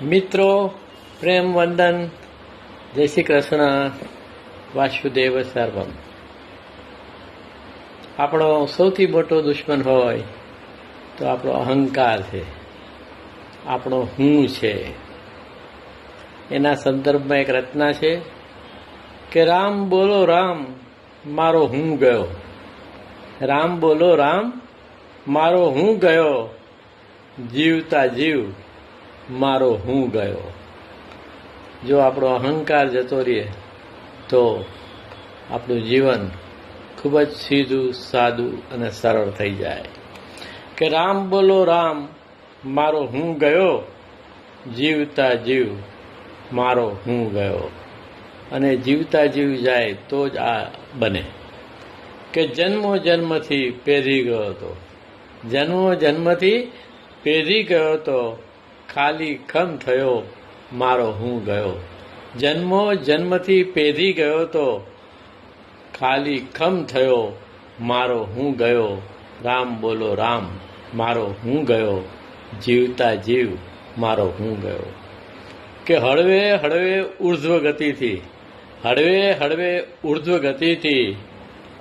મિત્રો, પ્રેમ વંદન, જય શ્રી કૃષ્ણ, વાસુદેવ સર્વમ. આપણો સૌથી મોટો દુશ્મન હોય તો આપણો અહંકાર છે, આપણો હું છે. એના સંદર્ભમાં એક રચના છે કે રામ બોલો રામ, મારો હું ગયો. રામ બોલો રામ, મારો હું ગયો. જીવતા જીવ, મારો હું ગયો. જો આપણો અહંકાર જતો રહે તો આપણું જીવન ખૂબ જ સીધું, સાદું અને સરળ થઈ જાય. કે રામ બોલો રામ, મારો હું ગયો. જીવતા જીવ, મારો હું ગયો. અને જીવતા જીવ જાય તો જ આ બને. કે જન્મો જન્મથી પેરી ગયો હતો. જન્મો જન્મથી પેરી ગયો હતો. ખાલી ખમ થયો, મારો હું ગયો. જન્મો જન્મથી પેરી ગયો તો ખાલી ખમ થયો, મારો હું ગયો. રામ બોલો રામ, મારો હું ગયો. જીવતા જીવ, મારો હું ગયો. કે હળવે હળવે ઉર્ધ્વ ગતિથી, હળવે હળવે ઉર્ધ્વ ગતિથી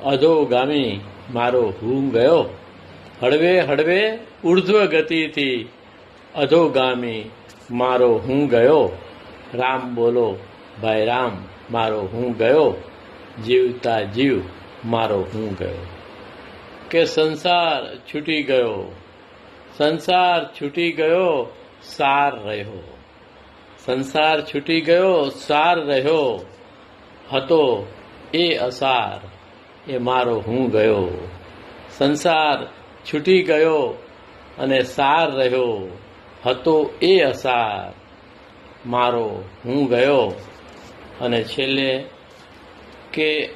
અધોગામી, મારો હું ગયો. હળવે હળવે ઉર્ધ્વ ગતિથી અધોગામી, મારો હું ગયો. રામ બોલો ભાઈ રામ, મારો હું ગયો. જીવતા જીવ, મારો હું ગયો. કે સંસાર છૂટી ગયો, સંસાર છૂટી ગયો, સાર રહ્યો. સંસાર છૂટી ગયો, સાર રહ્યો. હતો એ અસાર, એ મારો હું ગયો. સંસાર છૂટી ગયો અને સાર રહ્યો. હતો એ અસાર, મારો હું ગયો. અને છેલ્લે કે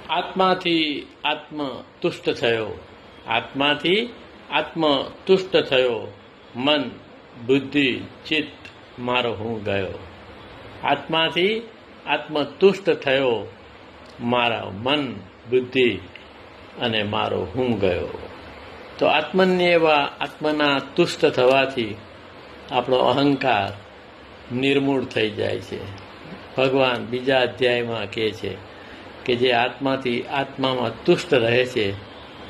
આત્માથી આત્મ તુષ્ટ થયો. આત્માથી આત્મ તુષ્ટ થયો. મન બુદ્ધિ ચિત્ત, મારો હું ગયો. આત્માથી આત્મ તુષ્ટ થયો. મારા મન બુદ્ધિ અને મારો હું ગયો. તો આત્મન્યેવા, આત્મના તુષ્ટ થવાથી આપણો અહંકાર નિર્મૂળ થઈ જાય છે. ભગવાન બીજા અધ્યાયમાં કહે છે કે જે આત્માથી આત્મામાં તુષ્ટ રહે છે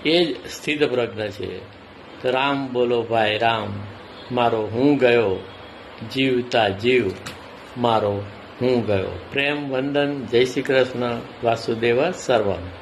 એ જ સ્થિતપ્રજ્ઞ છે. તો રામ બોલો ભાઈ રામ, મારો હું ગયો. જીવતા જીવ, મારો હું ગયો. પ્રેમ વંદન, જય શ્રી કૃષ્ણ, વાસુદેવ સર્વમ.